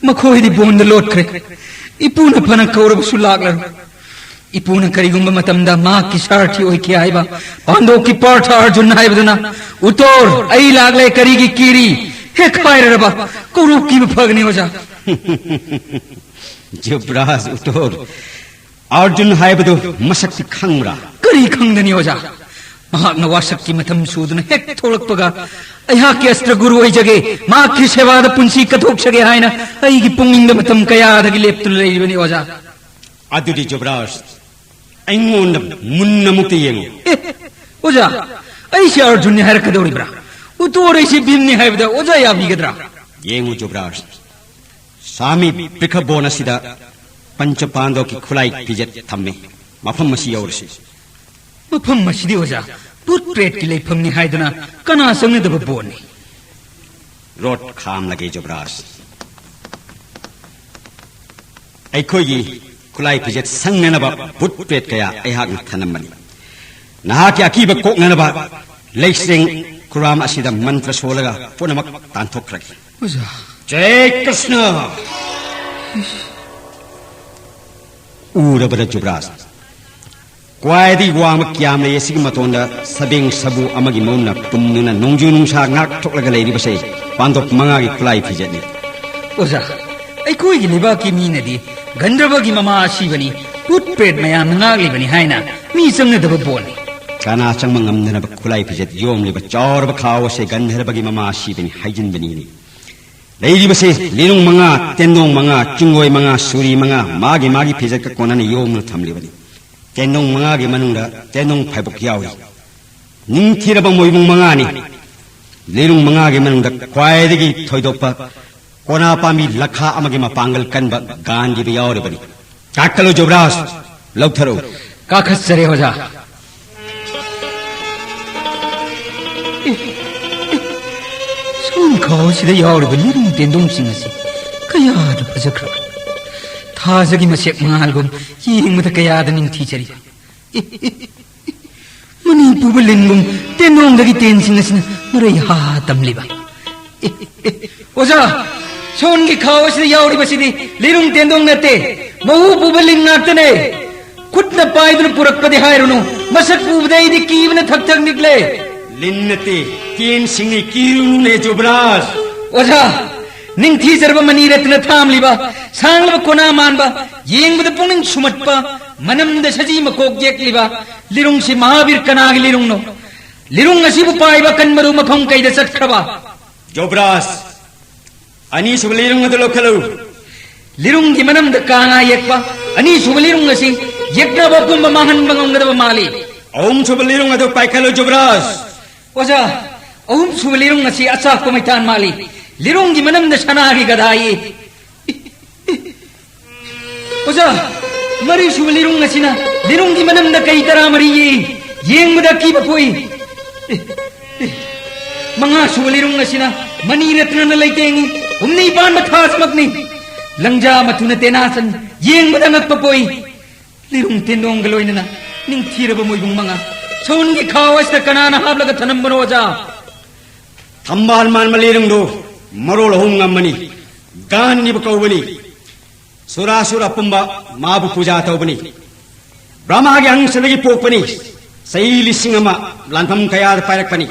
Makoi the Bon the Lord Craig Ipuna Panakaura Sulagla इपुन करिगुंबा मतमदा मा की सारथी ओइ के आइबा पांडो की पार्थ अर्जुन हाइबदुना उतोर आई लागले करिगी कीरी हे खायरबा कुरु की फगनी ओजा जुब्राज उतोर अर्जुन हाइबदु मसक्ति खंगरा करी खंगदनी ओजा महात्मा वासक की मतम सूदन हेक थोलकपगा अहा के अस्त्र गुरु ओइ जगे मा की सेवाद पुंसी कथोक सगे हायना आई की पुंगिंग मतम कया दगी लेप्तु लेबनी ओजा अदुदी जुब्राज ऐंगोंद मुन्न मुक्ति येंगो ओजा ऐसे अर्जुन ने हरक दौड़ीब्रा उतोर ऐसे बिमनी हाइबदा ओजा याबीगद्रा येंगो जुब्राज स्वामी पिखबोन असिदा पंच पांडव की खुलाई पिजत थम्मे मफम मसी औरसी मफम मसीदी ओजा पुत प्रेत की लेफम नि हाइदना कना संगे दब बोने रोट खाम लगे जुब्राज ऐखोगी खुलाई पिजत संगनबा पुत प्रेत कया ऐहाक थनमनी नहा के अकीब कोकनबा लेसिंग कुराम असिदा मंत्र सोलगा पुनमक तांथोक्रगी ओजा जय कृष्ण उरबरा जुब्राज क्वायदी वाम क्याम ले यसिग मतोंदा सबेंग सबु अमगी मौना पुन्नुना नोंजु नुंसा ngak थोकलगा लेरिबसे पांदोप मंगागी खुलाई फिजनी ओजा ऐखोई की लेबा की मीनदी गंधर्वगी ममा आशीबनी पुत प्रेत मयाम ngakलिबनी हायना मी संगे दब बोने काना चंगम ngamnana खुलाई फिजत योम लेबा चौरब खावसे गंधर्वगी ममा आशीबनी हाइजिनबनी लेरिबसे लिरुंग मंगा तेंदोंग मंगा चिंगोय मंगा सूरी मंगा मागी मागी फिजत का कोनाने योम न थमलिबनी तेंदोंग मंगा के मनुंगा तेंदोंग फाइबुक यावी निंथिरब मोइबुंग मंगा नि लिरुंग मंगा के मनुंगा क्वायदगी थोइदोपा कोना पामी लखा अमगे मपांगल कनबा गांधी भी यावरिबनी काकलो जुब्राज लौथरो काखस सरे ओजा खाओ सिदा यावरिबा लिरुंग तेंदोंग सिंगसी कयाद फजख्रा थाजगी मसेक मालगुम यिंगमदा कयाद निंथीचरी मनी पुबलिंगुम तेंदोंगदगी तेंसिंगसिना मरै हा तमलिबा ओजा सोनगी खाओ सिदा यावरिबा सिदी लिरुंग तेंदोंग नते महु पुबलिंग नातने खुदना पायदुन पुरकपदे हायरुनु मसक पुबदैदी कीबना थक थक निकले लिन्नते तीन सिंगी कीरुने जुब्राज ओजा निंथी जरबा मनी रत्न थामलिबा सांगलबा कोना मानबा येंगबदा पुनिंग सुमटपा मनमदा सजी मकोक जेकलिबा लिरुंग से महावीर कनागी लिरुंग नो लिरुंग असिबु पाइबा कनमरु मफम कैदा सटखबा जुब्राज अनि सुब लिरुंग द लोखलो लिरुंग की मनमदा कांगा येकपा अनि सुब लिरुंग असि येकना बकुम महान बंगंगदबा माली ओम सुब लिरुंग द पाइखलो जुब्राज ओजा ओम सुब लिरुंग असि अच्छा को मैतान माली लिरुंग की मनमदा सनागी गदाई ओजा मरी सुब लिरुंग असिना लिरुंग की मनमदा कई तरह मरी येंगबदा की बपोई मंगा सुब लिरुंग असिना मनी रत्न न लैतेंगी उमनी पान मथास मकनी लंजा मथुन तेनासन येंगबदा नत बपोई लिरुंग तेंदोंग गलोइना निंथीरब मोइबुंग मंगा सोनगी खावस कनाना हाबलगा थनम ओजा थंबाल मान मलिरुंग दो मरोल होंगमनी गान्नी बकौबनी सुरासुर अपुंबा माबु पूजा तौबनी ब्रह्मा के अंशदगी पोकपनी सही लिसिंगमा लांथम कयाद पायरकपनी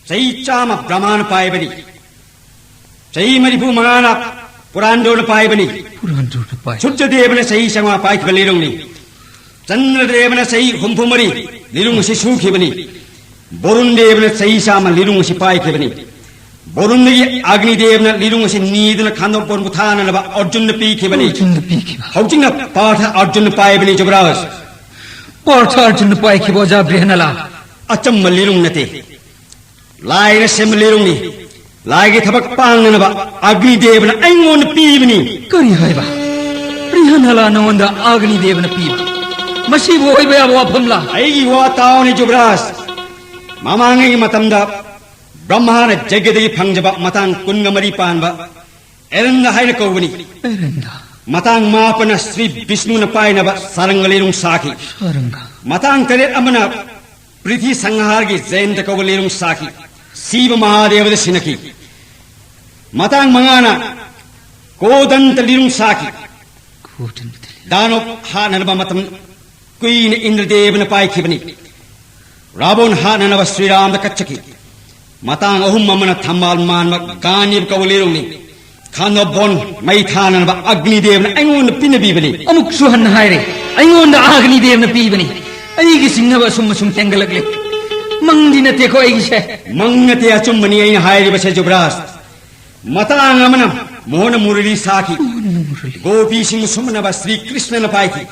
सही चाम ब्रह्मान पायबनी सही मरिपु मंगाना पुरांडोन पायबनी सूर्य देवने सही संगा पायक लिरुंगनी चंद्र देवने सही हुंफुमरी लिरुंग से सूखिबनी वरुण देवने सही साम लिरुंग से पायकबनी वरुणगी अग्निदेव न लिरुंग से नीदन खांदो पोन बुथान लबा अर्जुन न पीखिबनी हौजिंग पार्थ अर्जुन पायबनी जुब्राज पार्थ अर्जुन पायखिबो जा ब्रहनला अचम लिरुंग नते लायन सेम लिरुंग नि लायगे थबक पांगनबा अग्निदेव न ऐंगोन पीबनी करी हायबा ब्रहनला नवंदा अग्निदेव न पीब मसी होइबे अबवा फमला ऐगी वा तावनि जुब्राज मामांगी मतमदा ब्रह्मान जगदगी फंगजबा मतंग कुंगमरी पानबा एरंदा हाइन कौबनी मतंग मापन श्री विष्णु न पायनबा सारंगलेरुंग साखी मतंग तरे अमना पृथ्वी संहार की जयंत कौबलेरुंग साखी शिव महादेव सिनकी मतंग मंगाना कोदंत लिरुंग साखी दानव हाननब मतम कुइन इंद्रदेवन पाइखिबनी रावण हाननब श्रीराम कच्चकी मतांग अहुम ममन थम्माल मानव गानिब कवलेरुनी खानो बोन मई थाननब अग्निदेवन अइंगोन पिनबीबनी अमुक सुहन हायरे अइंगोन अग्निदेवन पीबनी अइगी सिंहब सुम सुम तेंगलगले मंगदी नते को अइगी से मंगते अचुम्बनी अइ हायरे बसे जुबराज मतांग अमन मोहन मुरली साखी गोपी सिंह सुमनब श्री कृष्ण न पाइखी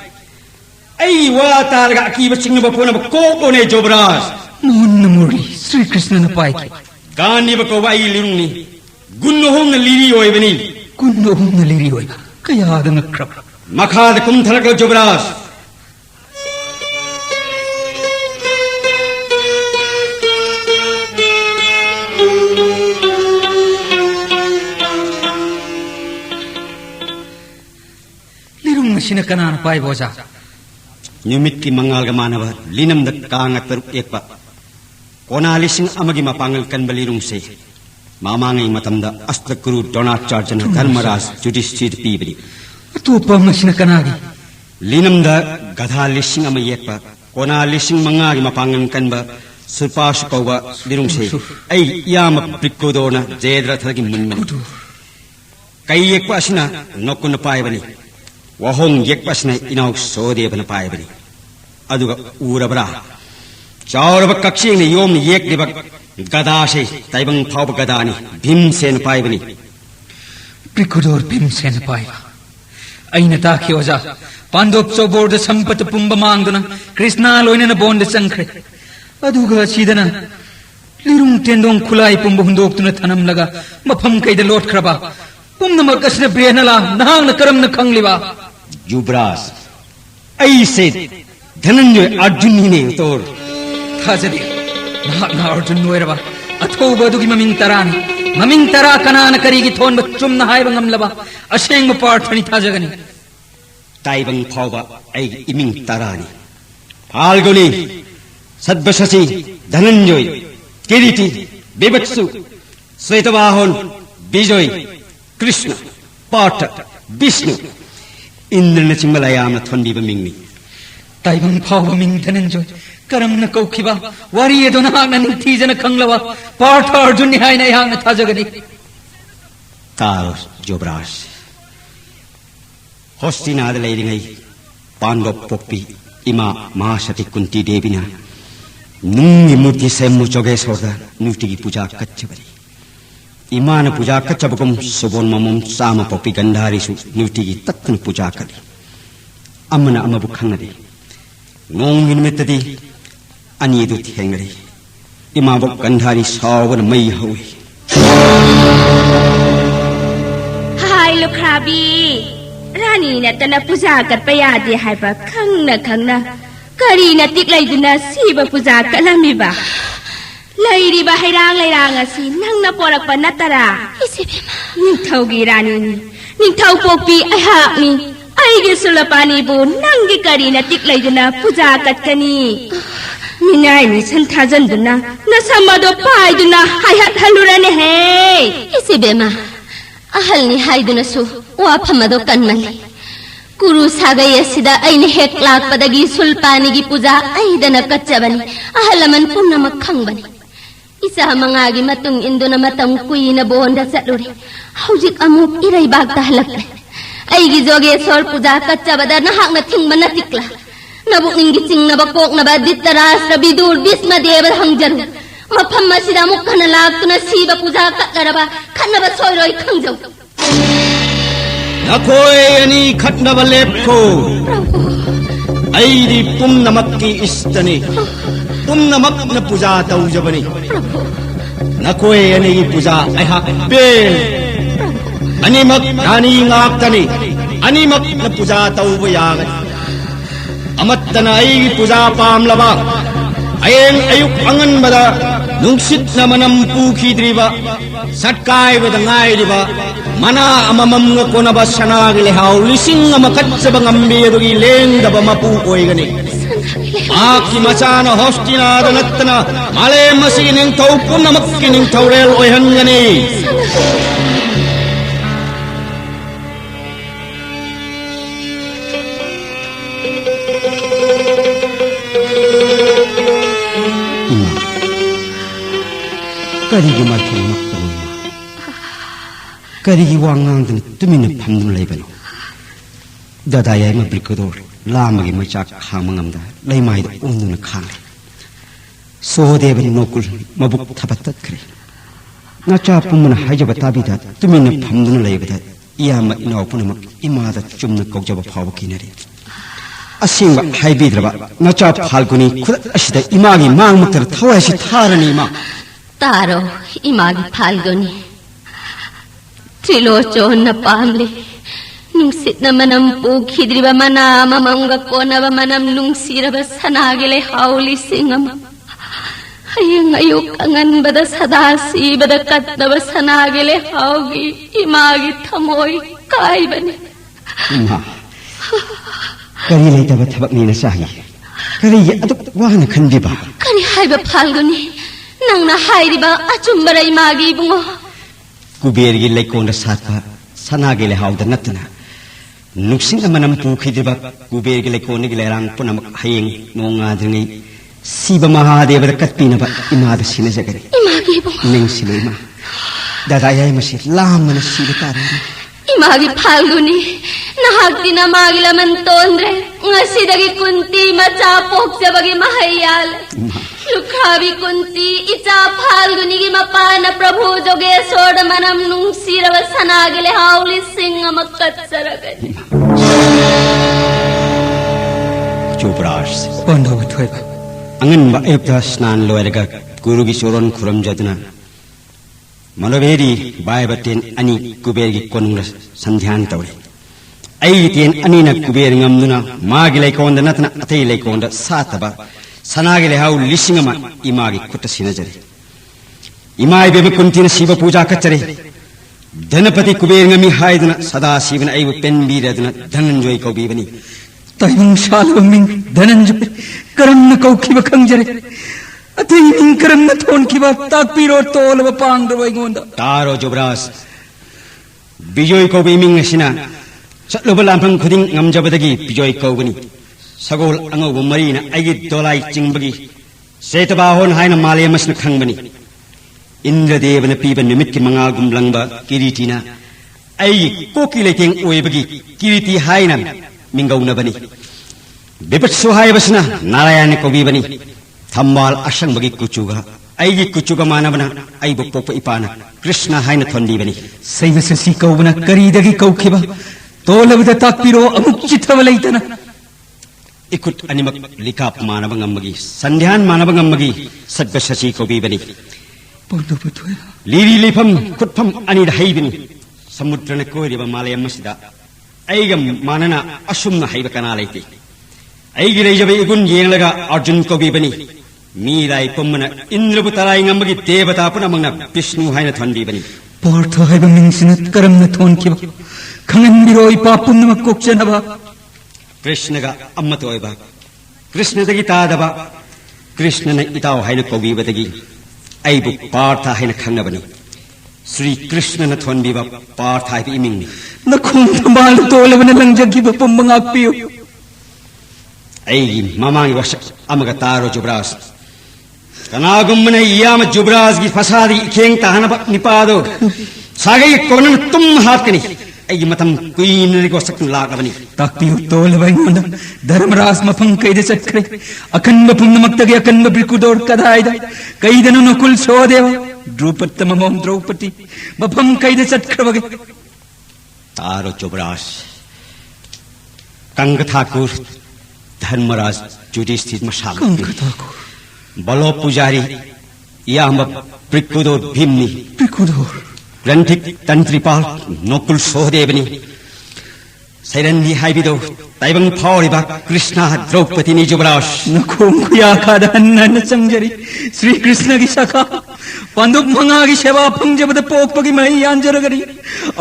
अइ वा तारगा अकीब सिंह बपोनब कोकोने जुबराज मोहन मुरली श्री कृष्ण न पाइखी गानिब को वाई लिरुनी गुन्नोहम न लिरी ओइबनी गुन्नोहम न लिरी ओइबा कयादन क्रब मखाद कुंथलक जुबराज लिरुंग मशीन कनान पाइ बोजा नुमित की मंगाल ग मानव लिनम द कांग तर एकपा कोनालिसिंग अमगी मपांगल कनबलिरुंग से मामांगई मतमद अस्त्रकुरु द्रोणाचार्यन धर्मराज युधिष्ठिर पीबरी अतोप मशीन कनागी लिनम द गधा लिसिंग अम एकपा कोनालिसिंग मंगागी मपांगल कनब सुपाश कौवा लिरुंग से ऐ याम प्रिकोदोना जयद्रथगी मुन्मन कई एकपा असिना नकुन पाइबनी वहों येक्पसने इनाउ सोदेबन पाइबनी अदुगा उरबरा चावरब कक्षिंग योम येक्लिब गदासे तैबंग फाव गदानी भीमसेन पाइबनी प्रिकुदोर भीमसेन पाइबा अइना ताखि ओजा पांडव चौबोर्द संपत पुंब मांगदुना कृष्णा लोइनन बोंद संख्रे अदुगा सीदना लिरुंग टेंडोंग खुलाई पुंब हुंदोक्तुना थनम लगा मफम कैद लोटख्रबा पुंगनमक असने ब्रेहनला नहांगन करमन खंगलिबा युवराज ऐसे धनंजय अर्जुन ने तोर थाजदे ना अर्जुन नोयरबा अथोब अदुगी ममिंग तरा कनान करीगी थोन बच्चुम नहायब ngамलबा अशेंग पार्थनी थाजगनी ताइबंग फावबा ऐ इमिंग तरानी फाल्गुनी सद्बशसी धनंजय किरीटी बेबत्सु श्वेतवाहन विजय कृष्ण पाठ विष्णु इंद्र न चिंबलायाम थोंबीब मिंगनी ताइबंग फाव मिंग धनंजय करम न कौखिबा वारी एदो नहांग न निथीजन खंगलवा पार्थ अर्जुन निहाय न यांग न थाजगनी तार जोब्रास होस्तिनाद लेरिंगई पांडव पोपी इमा महासती कुंती देवीना नुंगी मूर्ति से मुचोगेश्वरदा नुटिगी पूजा कच्चबरी इमान पूजा कच्चबगम सुबोन ममुम साम पोपी गंधारिसु नुटिगी तत्न पूजा करी अमना अमबु खंगदे नोंग निमित्तदी अनिदु थेंगरी इमाबु गंधारी सावन मई हवे हाय लोखराबी रानी नतना पूजा करप यादे हाइबा खंगना करी न तिक्लैदुना सिब पूजा कलमिबा लैरिबा हैरांग लैरांग असि नंगना पोरकपा नतरा निंथौगी रानी निंथौ पोपी अहाकनी अइगे सुलपानीबु नंगी करी न तिक्लैदुना पूजा कत्कनी मिनाय नि संथाजनदुना नसमदो पाइदुना हायहत हलुरने हे इसिबेमा अहलनी हाइदुनसु वाफमदो कन्मली कुरु सागै असिदा ऐने हेक लाक्पदगी सुल्पानीगी पूजा ऐदना कच्चबनी अहलमन पुन्नमक खंगबनी इसा मंगागी मतुंग इंदुना मतम कुइना बोंदा चतलुरे हौजिक अमुक इरैबागता हलक्ले ऐगी जोगेश्वर पूजा कच्चबदा नहाकना थिंगबना तिक्ला नबुक निंगी चिंगनबा कोकनबा दित्तराष्ट्र विदुर भीष्मदेव हंगजरु मफम असिदा मुक खना लाक्तुना सिब पूजा कत्लरबा खन्नबा सोयरोय खंगजौ नखोय अनि खट्नबा लेपखो ऐदी पुन्नमक्की इष्टने पुन्नमक्न पूजा तौजबनी नखोय अनि पूजा ऐहा बेल अनिमक रानी ngaktani अनिमक न पूजा तौब यागनी अमत्तना ऐगी पूजा पामलबा अयेंग अयुक अंगनबदा नुंगसित न मनम पूखीद्रिबा सटकायबदा ngairiba mana amamam nga konaba sanagi lehaw lising nga makatsaba ngambiyadagi lengdaba mapu oigani aki machana hostinada nattana male masining tau punna makkining taurel oihangani ꯀꯔꯤꯒꯤ ꯃꯥꯏꯊꯣꯡ ꯅꯞꯄꯅꯣ ꯏꯃꯥ ꯀꯔꯤꯒꯤ ꯋꯥ ꯉꯥꯡꯗꯅ ꯇꯨꯃꯤꯟꯅ ꯐꯝꯗꯨꯅ ꯂꯩꯕꯅꯣ ꯗꯗꯥ ꯌꯥꯏꯃ ꯕ꯭ꯔꯤꯀꯗꯣꯔ ꯂꯥꯝꯕꯒꯤ ꯃꯩꯆꯥꯛ ꯈꯥꯡꯕ ꯉꯝꯗ ꯂꯩꯃꯥꯏꯗ ꯑꯣꯟꯗꯨꯅ ꯈꯥꯡꯂꯦ ꯁꯣꯍꯗꯦꯕꯅꯤ ꯅꯣꯀꯨꯜ ꯃꯕꯨꯛ ꯊꯕꯛ ꯇꯠꯈ꯭ꯔꯦ ꯅꯆꯥ ꯄꯨꯝꯕꯅ ꯍꯥꯏꯖꯕ ꯇꯥꯕꯤꯗ ꯇꯨꯃꯤꯟꯅ ꯐꯝꯗꯨꯅ ꯂꯩꯕꯗ ꯏꯌꯥꯝꯕ ꯏꯅꯥꯎ ꯄꯨꯝꯅꯃꯛ ꯏꯃꯥꯗ ꯆꯨꯝꯅ ꯀꯧꯖꯕ ꯐꯥꯎꯕ ꯀꯤꯅꯔꯦ ꯑꯁꯦꯡꯕ ꯍꯥꯏꯕꯤꯗ꯭ꯔꯕ ꯅꯆꯥ ꯐꯥꯜꯒꯨꯅꯤ ꯈꯨꯗꯛ ꯑꯁꯤꯗ ꯏꯃꯥꯒꯤ ꯃꯥꯡꯃꯛꯇ ꯊꯋꯥꯏꯁꯤ ꯊꯥꯔꯅꯤ ꯏꯃꯥ तारो इमागी फाल्गुनी त्रिलोचोन पामले नुंसित मनम पूखिद्रिब मना ममंग कोनब मनम नुंसिरब सनागले हाउली सिंगम हयंग अयुक अंगनबद सदा सीबद कत्नब सनागले हाउगी इमागी थमोई कायबने इमा करी लेतब थबकनी न चाहिए करी अदुक वाहन खंदिबा करी हाइब फाल्गुनी नंगना हाइरिबा अचुंबरा इमागी बुंगो कुबेरगी लेकोंड साथा सनागे लेहाउद नतना नुक्सिंग मनम पुखिदिबा कुबेरगी लेकोंड लेरांग पुनम हयेंग नोंगाद्रिंगी सीब महादेव कत्पिनबा इमाद सिनजगरे इमागी बुंगो निंगसिलेमा दादा याय मसी लामन सिबतारे इमागी फाल्गुनी नहाक्ति नमागी लमन तोंद्रे ngasiदगी कुंती मचा पोक्सेबगी महयाल लुखावी कुंती इचा फाल्गुनी की मपान प्रभु जोगेश्वर मनम नुंसिरव सनागिले हाउली सिंह मक्कत्सरगनी चोपरास पांडव थोइबा अंगनबा अयुक्ता स्नान लोयरगा गुरुगी सोरन खुरम जदना मनोबेरी बायबतेन अनि कुबेरगी कोनुंग संध्यान तौरे ऐतेन अनिना कुबेर ngамनुना मागी लेकोंद नतना अतै लेकोंद सातबा सनागे लेहाउ लिसिंगमा इमागी खुट सिनजरे इमाई बेबे कुंतिन शिव पूजा कचरे धनपति कुबेर ngami हायदना सदा शिवन ऐव पेनबीरदना धनंजय कौबीबनी तैमं शालमिंग धनंजय करम कौखिब खंजरे अतै मिंग करम थोनखिबा ताकपीरो तोलब पांगदवैगोंदा तारो जुब्रास बिजोय कौबीमिंग सिना चलुब लांफंग खुदिंग ngamjabadagi बिजोय कौगनी सगोल अंगौ मरीना अगी दोलाई चिंबगी सेतबाहोन हायना मालेमसन खंगबनी इंद्रदेवन पीब निमित की मंगा गुमलंगबा किरीटिना अई कोकी लेतेंग ओयबगी किरीति हायना मिंगौनबनी बिपत्सु हायबसना नारायण कोबीबनी थम्बाल असंगबगी कुचुगा अईगी कुचुगा मानबना अईबो पोप इपाना कृष्ण हायना थोंदीबनी सैवससी कौबना करीदगी कौखिबा तोलबद ताकपीरो अमुक चिथव लैतना इकुट अनिमक लिकाप मानव ngамगी संध्यान मानव ngамगी सद्ग शशि कोबीबनी पांडव थोइबा लीरी लिफम खुटफम अनिद हाइबनी समुद्रन कोरिबा मालयम मसिदा ऐगम मानना असुमना हाइब कना लैते ऐगी लेजबे इगुन येंगलगा अर्जुन कोबीबनी मीराई पम्मना इंद्रबु तराई ngамगी देवता पुनमंगना विष्णु हायना थोंदीबनी पार्थ हाइब मिंगसिनत करमन थोनखिबा खंगन बिरोई पापुनम कोक्चनबा कृष्ण का अम्मत ओयबा कृष्ण दगी तादबा कृष्ण ने इताव हायना कौबीबदगी ऐबु पार्थ हायना खंगबनी श्री कृष्ण न थोनबीबा पार्थ हाइब इमिंग नखों थंबाल तोलबन लंजगिबा पम्मंगापियो ऐगी ममांगी वशक अमग तारो जुब्रास कनागुम्मने याम जुब्रास की फसादी खेंग ताहनबा निपादो सागई कोनन तुम हाथकनी ऐगी मतम कुइन रिगो सकन लागबनी ताकपियो तोलबैगोंदा धर्मराज मफंग कैदे चक्रे अखंड पुण्यमक्तगे अखंड ब्रिकुदोर कदायदा कैदनु नकुल सोदेव द्रुपदम मोम द्रौपदी मफंग कैदे चक्रवगे तारो जुब्रास कंग ठाकुर धर्मराज युधिष्ठिर मशाल कंग ठाकुर बलो पुजारी याम ब्रिकुदोर भीमनी ब्रिकुदोर रंथिक तंत्रिपाल नकुल सोहदेवनी सैरंदी हाइबिदो ताइबंग फावरिबा कृष्ण द्रौपदी नि जुब्रास नखों कुया खादन संजरी श्री कृष्ण की सखा पंदुक मंगा की सेवा फंजबद पोकपगी मई यांजरगरी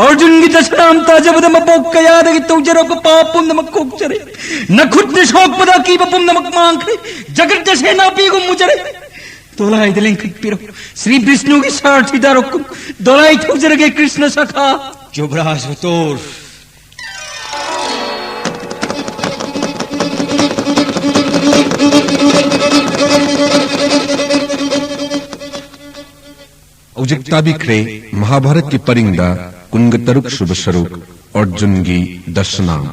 अर्जुन की दशराम ताजबद मपोक कयाद की तौजरो को पापुन नमक कोकचरे नखुद ने शोक पदा की बपुम नमक मांगरे जगत सेना पी को मुजरे दोलाई दिलें पिरो श्री विष्णु की सारथी दारोक दोलाई थौजरगे कृष्ण सखा जुब्रास तोर औजिक ताबिख्रे महाभारत की परिंदा कुंग तरुक शुभ सरुक अर्जुन की दशनाम